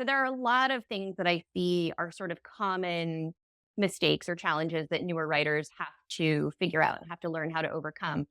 So there are a lot of things that I see are sort of common mistakes or challenges that newer writers have to figure out and have to learn how to overcome.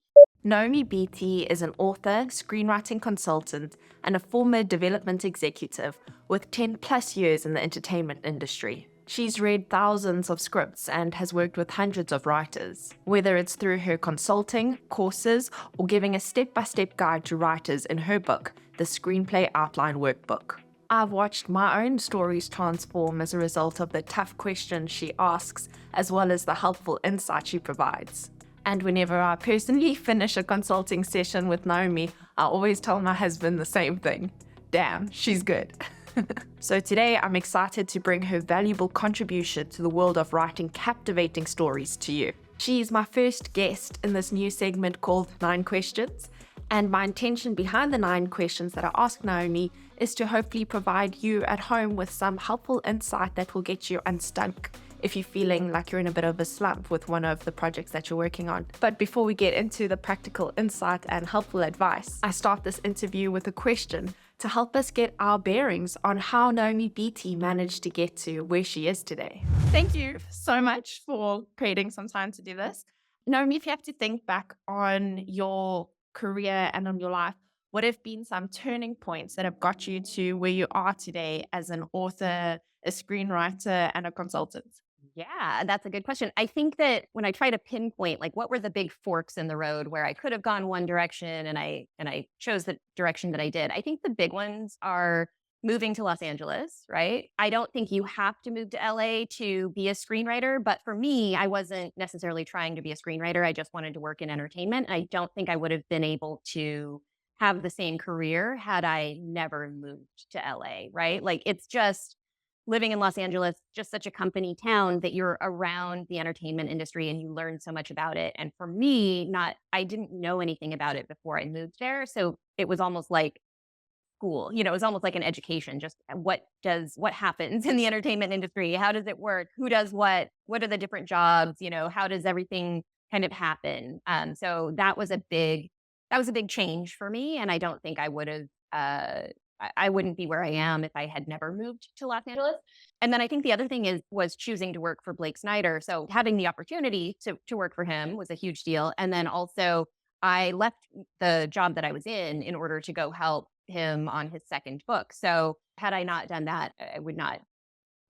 Naomi BT is an author, screenwriting consultant, and a former development executive with 10 plus years in the entertainment industry. She's read thousands of scripts and has worked with hundreds of writers, whether it's through her consulting, courses, or giving a step by step guide to writers in her book, the Screenplay Outline Workbook. I've watched my own stories transform as a result of the tough questions she asks, as well as the helpful insight she provides. And whenever I personally finish a consulting session with Naomi, I always tell my husband the same thing. Damn, she's good. So today I'm excited to bring her valuable contribution to the world of writing captivating stories to you. She is my first guest in this new segment called 9 Questions. And my intention behind the 9 questions that I ask Naomi is to hopefully provide you at home with some helpful insight that will get you unstuck if you're feeling like you're in a bit of a slump with one of the projects that you're working on. But before we get into the practical insight and helpful advice, I start this interview with a question to help us get our bearings on how Naomi BT managed to get to where she is today. Thank you so much for creating some time to do this. Naomi, if you have to think back on your career and on your life, what have been some turning points that have got you to where you are today as an author, a screenwriter, and a consultant? Yeah, that's a good question. I think that when I try to pinpoint like what were the big forks in the road where I could have gone one direction and I chose the direction that I did. I think the big ones are moving to Los Angeles, right? I don't think you have to move to LA to be a screenwriter, but for me, I wasn't necessarily trying to be a screenwriter. I just wanted to work in entertainment. I don't think I would have been able to have the same career had I never moved to LA, right? Like it's just living in Los Angeles, just such a company town that you're around the entertainment industry and you learn so much about it. And for me, I didn't know anything about it before I moved there. So it was almost like school, it was almost like an education. Just what happens in the entertainment industry? How does it work? Who does what? What are the different jobs? How does everything kind of happen? So that was a big change for me. And I don't think I would have, I wouldn't be where I am if I had never moved to Los Angeles. And then I think the other thing was choosing to work for Blake Snyder. So having the opportunity to work for him was a huge deal. And then also I left the job that I was in order to go help him on his second book. So had I not done that, I would not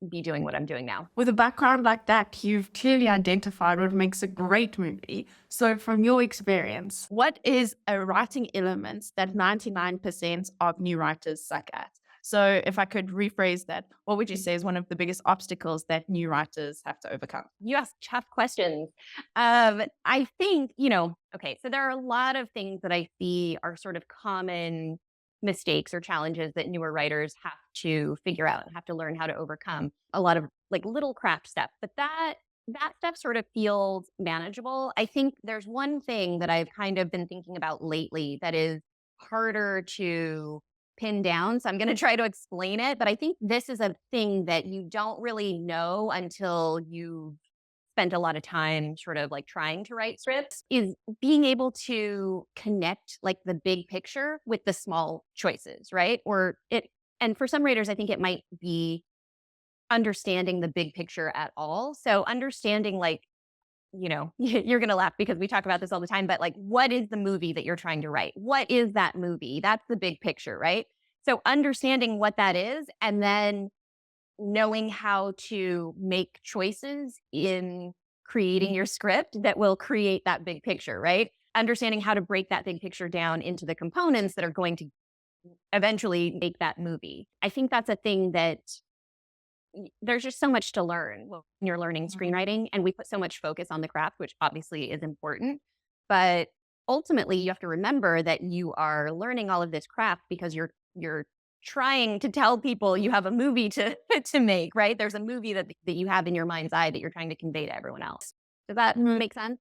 be doing what I'm doing now. With a background like that, you've clearly identified what makes a great movie. So, from your experience, what is a writing element that 99% of new writers suck at? So, if I could rephrase that, what would you say is one of the biggest obstacles that new writers have to overcome? You ask tough questions. I think, okay, so there are a lot of things that I see are sort of common mistakes or challenges that newer writers have to figure out and have to learn how to overcome. A lot of like little craft stuff, but that stuff sort of feels manageable. I think there's one thing that I've kind of been thinking about lately that is harder to pin down. So I'm going to try to explain it, but I think this is a thing that you don't really know until you spent a lot of time sort of like trying to write scripts is being able to connect like the big picture with the small choices, right? And for some writers, I think it might be understanding the big picture at all. So understanding like, you're going to laugh because we talk about this all the time, but like, what is the movie that you're trying to write? What is that movie? That's the big picture, right? So understanding what that is and then knowing how to make choices in creating your script that will create that big picture, right? Understanding how to break that big picture down into the components that are going to eventually make that movie. I think that's a thing that there's just so much to learn when you're learning screenwriting, and we put so much focus on the craft, which obviously is important. But ultimately, you have to remember that you are learning all of this craft because you're trying to tell people you have a movie to to make, right? There's a movie that you have in your mind's eye that you're trying to convey to everyone else. Does that make sense?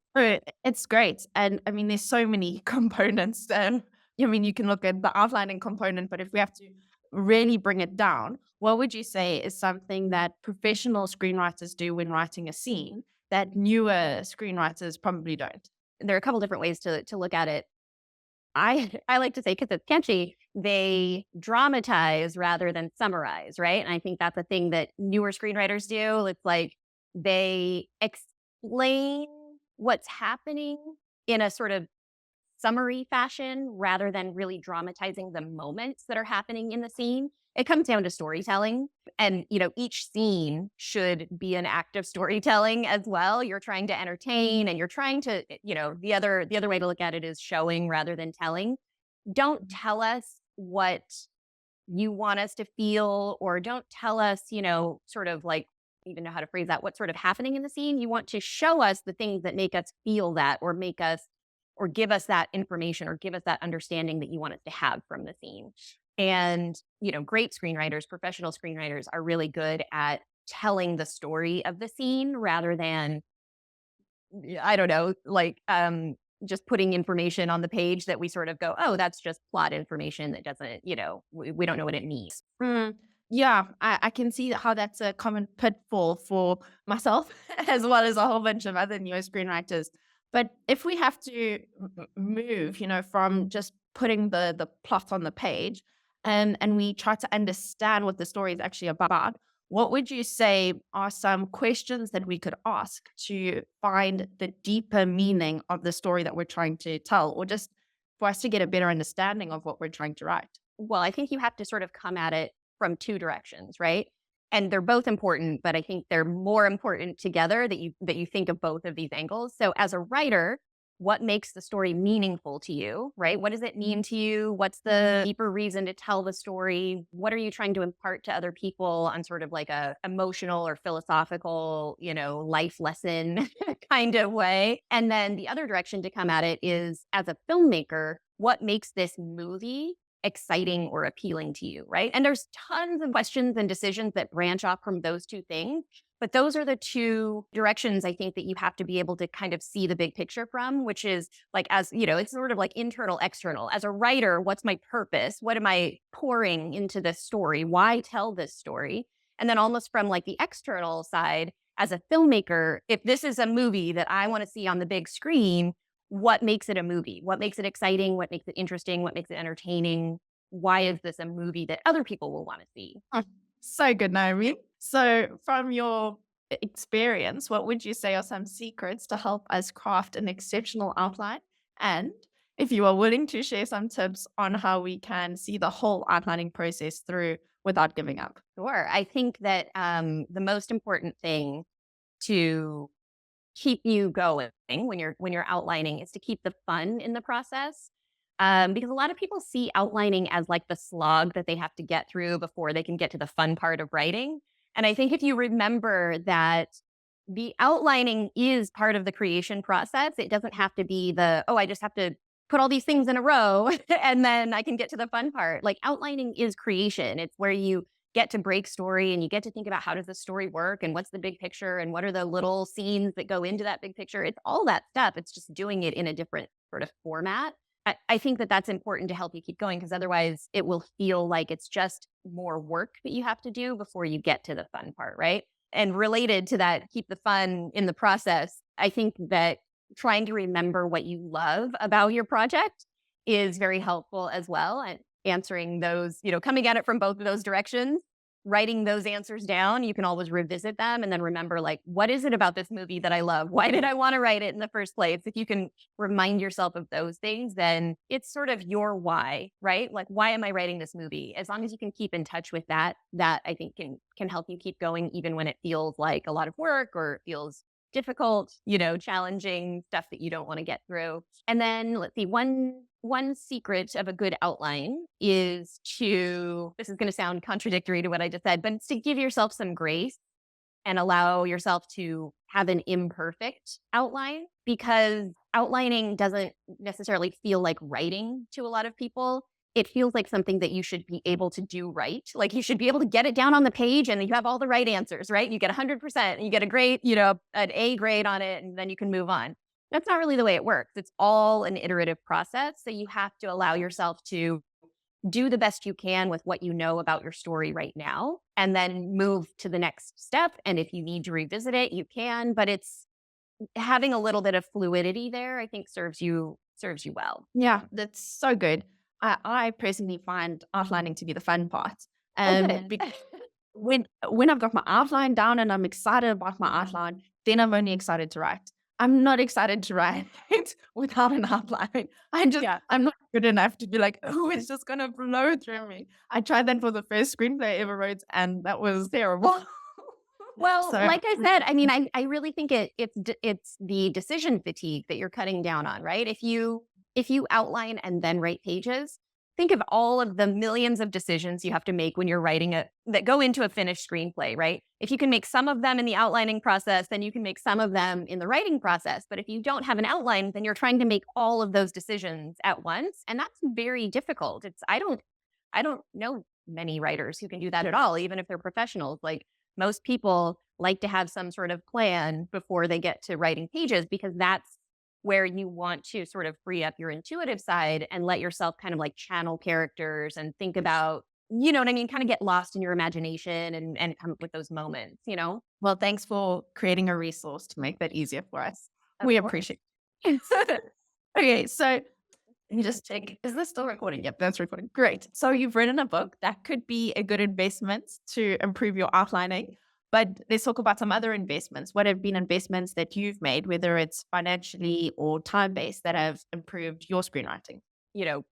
It's great. And I mean, there's so many components. I mean, you can look at the outlining component, but if we have to really bring it down, what would you say is something that professional screenwriters do when writing a scene that newer screenwriters probably don't? There are a couple different ways to look at it. I like to say, because it's catchy, they dramatize rather than summarize, right? And I think that's a thing that newer screenwriters do. It's like they explain what's happening in a sort of summary fashion rather than really dramatizing the moments that are happening in the scene. It comes down to storytelling. And, each scene should be an act of storytelling as well. You're trying to entertain and you're trying to, the other way to look at it is showing rather than telling. Don't tell us what you want us to feel, or don't tell us, sort of like, even know how to phrase that, what's sort of happening in the scene. You want to show us the things that make us feel that, or make us, or give us that information, or give us that understanding that you want us to have from the scene. And, great screenwriters, professional screenwriters are really good at telling the story of the scene rather than, I don't know, like, just putting information on the page that we sort of go, oh, that's just plot information that doesn't, we don't know what it means. Mm, yeah, I can see how that's a common pitfall for myself as well as a whole bunch of other neo screenwriters. But if we have to move, from just putting the plot on the page and we try to understand what the story is actually about, what would you say are some questions that we could ask to find the deeper meaning of the story that we're trying to tell, or just for us to get a better understanding of what we're trying to write? Well, I think you have to sort of come at it from two directions, right? And they're both important, but I think they're more important together that you think of both of these angles. So as a writer, what makes the story meaningful to you, right? What does it mean to you? What's the deeper reason to tell the story? What are you trying to impart to other people on sort of like a emotional or philosophical, life lesson kind of way? And then the other direction to come at it is, as a filmmaker, what makes this movie exciting or appealing to you, right? And there's tons of questions and decisions that branch off from those two things. But those are the two directions I think that you have to be able to kind of see the big picture from, which is like, it's sort of like internal, external. As a writer, what's my purpose? What am I pouring into this story? Why tell this story? And then almost from like the external side, as a filmmaker, if this is a movie that I want to see on the big screen, what makes it a movie? What makes it exciting? What makes it interesting? What makes it entertaining? Why is this a movie that other people will want to see? Oh, so good, Naomi. So, from your experience, what would you say are some secrets to help us craft an exceptional outline? And if you are willing to share some tips on how we can see the whole outlining process through without giving up. Sure. I think that the most important thing to keep you going when you're outlining is to keep the fun in the process. Because a lot of people see outlining as like the slog that they have to get through before they can get to the fun part of writing. And I think if you remember that the outlining is part of the creation process, it doesn't have to be oh, I just have to put all these things in a row and then I can get to the fun part. Like, outlining is creation. It's where you get to break story and you get to think about, how does the story work and what's the big picture and what are the little scenes that go into that big picture. It's all that stuff. It's just doing it in a different sort of format. I think that that's important to help you keep going, because otherwise it will feel like it's just more work that you have to do before you get to the fun part, right? And related to that, keep the fun in the process. I think that trying to remember what you love about your project is very helpful as well. And answering those, coming at it from both of those directions, writing those answers down, you can always revisit them and then remember, like, what is it about this movie that I love? Why did I want to write it in the first place? If you can remind yourself of those things, then it's sort of your why, right? Like, why am I writing this movie? As long as you can keep in touch with that, that I think can help you keep going, even when it feels like a lot of work or it feels difficult, challenging stuff that you don't want to get through. And then let's see, one secret of a good outline is this is going to sound contradictory to what I just said, but it's to give yourself some grace and allow yourself to have an imperfect outline, because outlining doesn't necessarily feel like writing to a lot of people. It feels like something that you should be able to do right. Like, you should be able to get it down on the page and you have all the right answers, right? You get 100% and you get a great, an A grade on it, and then you can move on. That's not really the way it works. It's all an iterative process. So you have to allow yourself to do the best you can with what you know about your story right now, and then move to the next step. And if you need to revisit it, you can, but it's having a little bit of fluidity there, I think serves you serves you well. Yeah, that's so good. I personally find outlining to be the fun part. Oh, good. Because when I've got my outline down and I'm excited about my outline, then I'm only excited to write. I'm not excited to write without an outline. Yeah. I'm not good enough to be like, oh, it's just gonna flow through me. I tried that for the first screenplay I ever wrote, and that was terrible. Well, So like I said, I mean, I really think it's the decision fatigue that you're cutting down on, right? If you outline and then write pages, think of all of the millions of decisions you have to make when you're writing it that go into a finished screenplay, right? If you can make some of them in the outlining process, then you can make some of them in the writing process. But if you don't have an outline, then you're trying to make all of those decisions at once, and that's very difficult. I don't know many writers who can do that at all, even if they're professionals. Like most people like to have some sort of plan before they get to writing pages because that's where you want to sort of free up your intuitive side and let yourself kind of like channel characters and think about, you know what I mean, kind of get lost in your imagination and come up with those moments. well, thanks for creating a resource to make that easier for us. Of We course. appreciate it. Okay, so let me just check. Is this still recording? Yep, that's recording. Great. So you've written a book that could be a good investment to improve your outlining. But let's talk about some other investments. What have been investments that you've made, whether it's financially or time based, that have improved your screenwriting?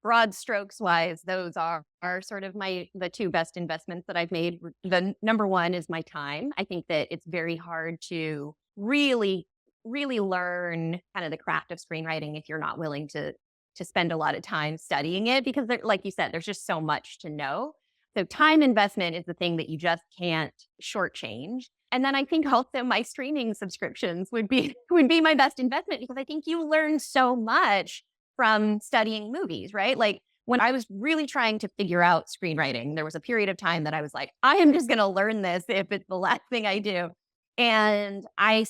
Broad strokes wise, those are sort of the two best investments that I've made. The number one is my time. I think that it's very hard to really, really learn kind of the craft of screenwriting if you're not willing to spend a lot of time studying it because like you said, there's just so much to know. So time investment is the thing that you just can't shortchange. And then I think also my streaming subscriptions would be my best investment because I think you learn so much from studying movies, right? Like when I was really trying to figure out screenwriting, there was a period of time that I was like, I am just going to learn this if it's the last thing I do. And I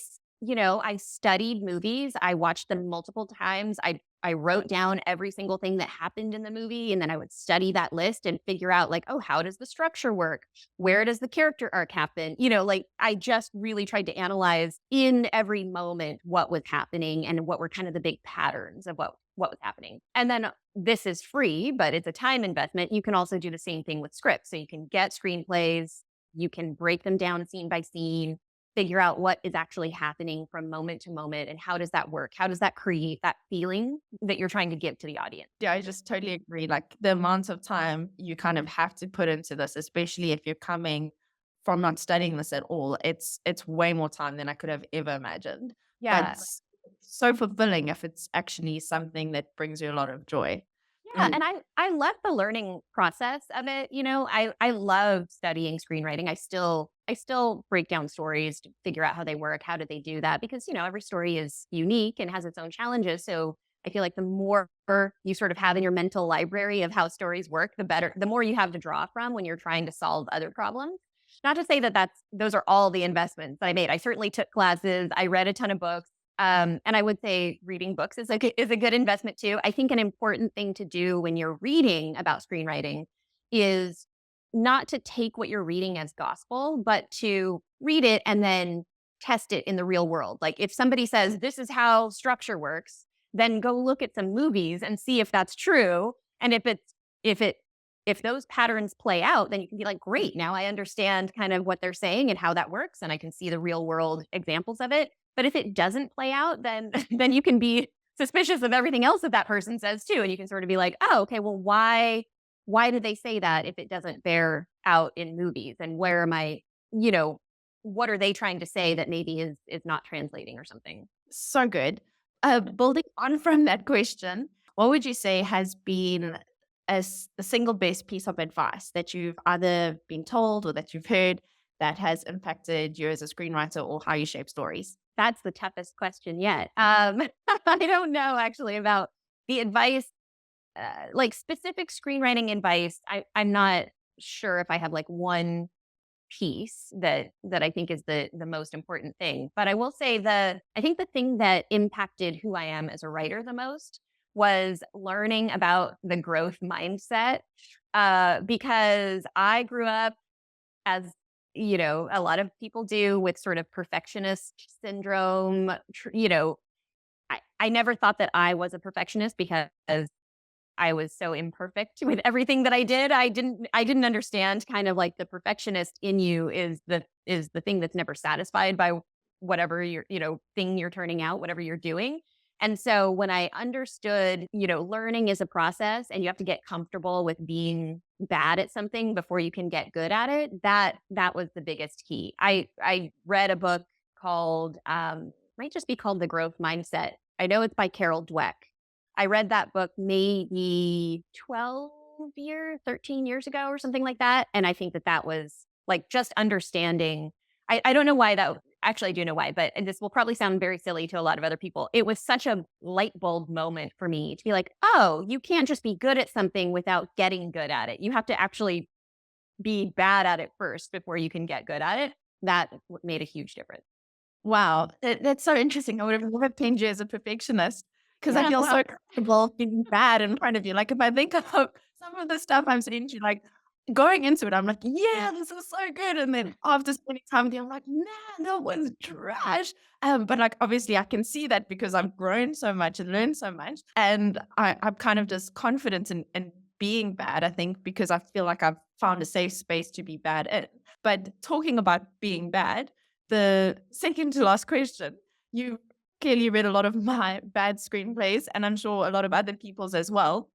studied movies. I watched them multiple times. I wrote down every single thing that happened in the movie, and then I would study that list and figure out like, oh, how does the structure work? Where does the character arc happen? Like I just really tried to analyze in every moment what was happening and what were kind of the big patterns of what was happening. And then this is free, but it's a time investment. You can also do the same thing with scripts. So you can get screenplays, you can break them down scene by scene, figure out what is actually happening from moment to moment and how does that work? How does that create that feeling that you're trying to give to the audience? Yeah, I just totally agree. Like the amount of time you kind of have to put into this, especially if you're coming from not studying this at all, it's way more time than I could have ever imagined. But Yeah. so fulfilling if it's actually something that brings you a lot of joy. Yeah, Mm. and I love the learning process of it. I love studying screenwriting. I still break down stories to figure out how they work. How do they do that? Because every story is unique and has its own challenges. So I feel like the more you sort of have in your mental library of how stories work, the better, the more you have to draw from when you're trying to solve other problems. Not to say that those are all the investments that I made. I certainly took classes. I read a ton of books. And I would say reading books is a good investment too. I think an important thing to do when you're reading about screenwriting is not to take what you're reading as gospel, but to read it and then test it in the real world. Like if somebody says this is how structure works, then go look at some movies and see if that's true. And if those patterns play out, then you can be like, great, now I understand kind of what they're saying and how that works, and I can see the real world examples of it. But if it doesn't play out, then then you can be suspicious of everything else that person says too, and you can sort of be like, oh, okay, well, why did they say that if it doesn't bear out in movies? And where am I? You know, what are they trying to say that maybe is not translating or something? So good. Building on from that question, what would you say has been the single best piece of advice that you've either been told or that you've heard that has impacted you as a screenwriter or how you shape stories? That's the toughest question yet. I don't know actually about the advice, like specific screenwriting advice. I'm not sure if I have like one piece that I think is the most important thing. But I will say I think the thing that impacted who I am as a writer the most was learning about the growth mindset. Because I grew up as a lot of people do with sort of perfectionist syndrome, I never thought that I was a perfectionist because I was so imperfect with everything that I did. I didn't understand kind of like the perfectionist in you is the thing that's never satisfied by whatever thing you're turning out, whatever you're doing. And so when I understood, learning is a process and you have to get comfortable with being bad at something before you can get good at it, that was the biggest key. I read a book called might just be called The Growth Mindset. I know it's by Carol Dweck. I read that book maybe 12 years, 13 years ago or something like that. And I think that that was like just understanding. I don't know why that, actually, I do know why, but, and this will probably sound very silly to a lot of other people. It was such a light bulb moment for me to be like, oh, you can't just be good at something without getting good at it. You have to actually be bad at it first before you can get good at it. That made a huge difference. Wow, that's so interesting. I would have never pinned you as a perfectionist because I Yeah, feel well, so comfortable being bad in front of you. Like if I think of some of the stuff I'm saying to you, like going into it, I'm like, yeah, this is so good. And then after spending time with you, I'm like, man, that was trash. But like obviously I can see that because I've grown so much and learned so much. And I'm kind of just confident in being bad, I think, because I feel like I've found a safe space to be bad in. But talking about being bad, the second to last question, you clearly read a lot of my bad screenplays, and I'm sure a lot of other people's as well,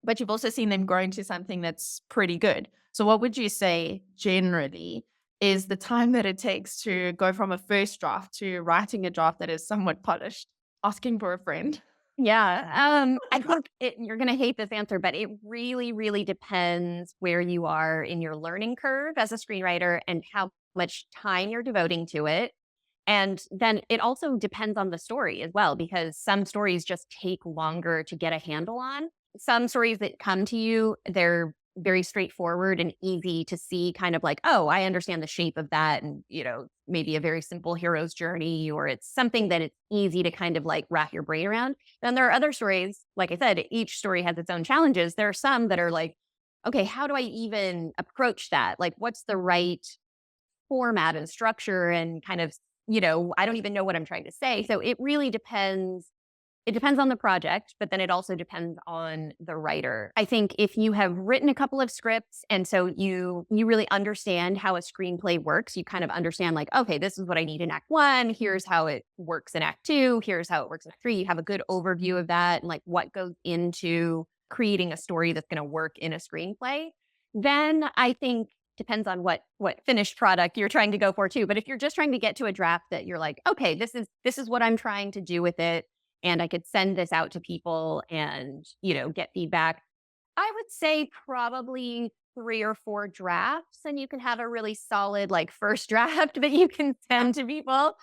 but you've also seen them grow into something that's pretty good. So what would you say generally is the time that it takes to go from a first draft to writing a draft that is somewhat polished, asking for a friend? yeah. I think you're going to hate this answer, but it really, really depends where you are in your learning curve as a screenwriter and how much time you're devoting to it. And then it also depends on the story as well, because some stories just take longer to get a handle on. Some stories that come to you, they're very straightforward and easy to see, kind of like, oh, I understand the shape of that. And, maybe a very simple hero's journey, or it's something that it's easy to kind of like wrap your brain around. Then there are other stories, like I said, each story has its own challenges. There are some that are like, okay, how do I even approach that? Like, what's the right format and structure and kind of, I don't even know what I'm trying to say. So it really depends. It depends on the project, but then it also depends on the writer. I think if you have written a couple of scripts and so you really understand how a screenplay works, you kind of understand like, okay, this is what I need in act 1, here's how it works in act 2, here's how it works in act 3. You have a good overview of that and like what goes into creating a story that's going to work in a screenplay. Then I think depends on what finished product you're trying to go for too. But if you're just trying to get to a draft that you're like, okay, this is what I'm trying to do with it, and I could send this out to people and, get feedback, I would say probably 3 or 4 drafts, and you can have a really solid like first draft that you can send to people.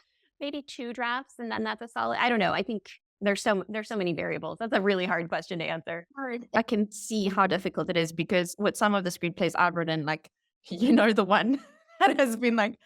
Maybe 2 drafts, and then that's a solid. I don't know. I think there's so many variables. That's a really hard question to answer. Hard. I can see how difficult it is because with some of the screenplays I've written, like, the one that has been like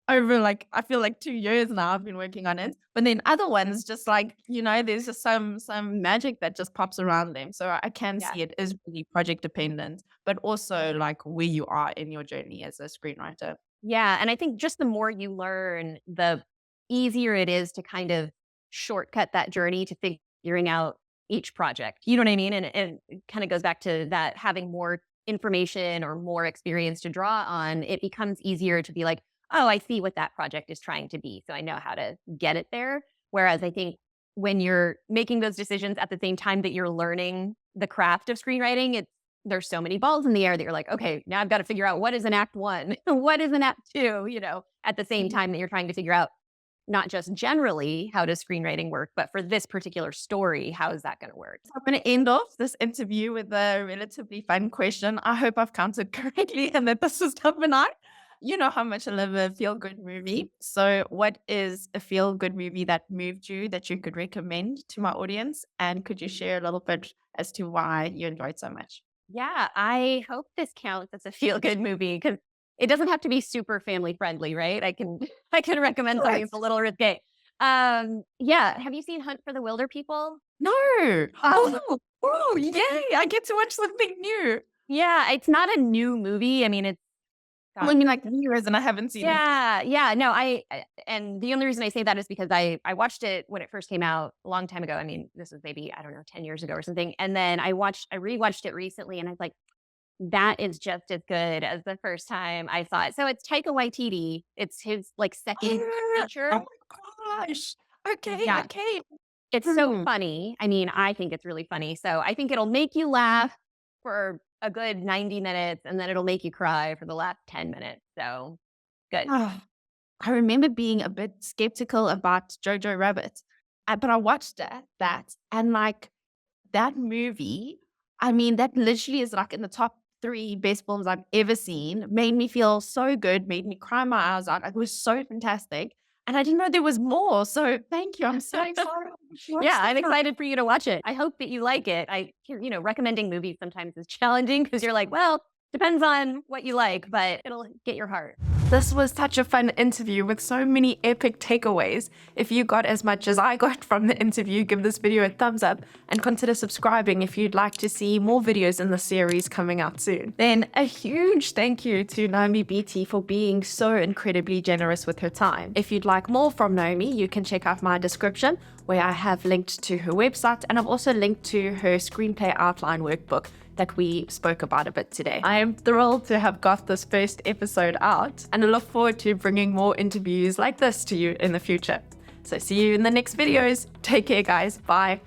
over like I feel like 2 years now I've been working on it. But then other ones just like, there's just some magic that just pops around them. So I can Yeah. see it is really project dependent, but also like where you are in your journey as a screenwriter. Yeah, and I think just the more you learn, the easier it is to kind of shortcut that journey to figuring out each project. You know what I mean? And it kind of goes back to that having more information or more experience to draw on, it becomes easier to be like, oh, I see what that project is trying to be. So I know how to get it there. Whereas I think when you're making those decisions at the same time that you're learning the craft of screenwriting, there's so many balls in the air that you're like, okay, now I've got to figure out what is an act 1, what is an act 2, at the same time that you're trying to figure out not just generally how does screenwriting work, but for this particular story, how is that going to work? So I'm going to end off this interview with a relatively fun question. I hope I've counted correctly and that this was top and I. You know how much I love a feel good movie. So, what is a feel good movie that moved you that you could recommend to my audience? And could you share a little bit as to why you enjoyed so much? Yeah, I hope this counts as a feel good movie because it doesn't have to be super family friendly, right? I can recommend something Correct. that's a little risque. Yeah, have you seen Hunt for the Wilder People? No. Oh, yay. I get to watch something new. Yeah, it's not a new movie. I mean, I mean, like years, and I haven't seen it. Yeah. No, and the only reason I say that is because I watched it when it first came out a long time ago. I mean, this was maybe, I don't know, 10 years ago or something. And then I rewatched it recently, and I was like, that is just as good as the first time I saw it. So it's Taika Waititi. It's his like second feature. Oh my gosh. Okay, Yeah. okay. It's so funny. I mean, I think it's really funny. So I think it'll make you laugh for a good 90 minutes, and then it'll make you cry for the last 10 minutes. So good. I remember being a bit skeptical about Jojo Rabbit, but I watched that, and like that movie, I mean, that literally is like in the top 3 best films I've ever seen. Made me feel so good, made me cry my eyes out. It was so fantastic. And I didn't know there was more. So thank you. I'm so excited. Yeah, I'm excited for you to watch it. I hope that you like it. Recommending movies sometimes is challenging because you're like, well, depends on what you like, but it'll get your heart. This was such a fun interview with so many epic takeaways. If you got as much as I got from the interview, give this video a thumbs up and consider subscribing if you'd like to see more videos in the series coming out soon. Then a huge thank you to Naomi BT for being so incredibly generous with her time. If you'd like more from Naomi, you can check out my description where I have linked to her website, and I've also linked to her Screenplay Outline Workbook that we spoke about a bit today. I am thrilled to have got this first episode out, and I look forward to bringing more interviews like this to you in the future. So see you in the next videos. Take care, guys. Bye.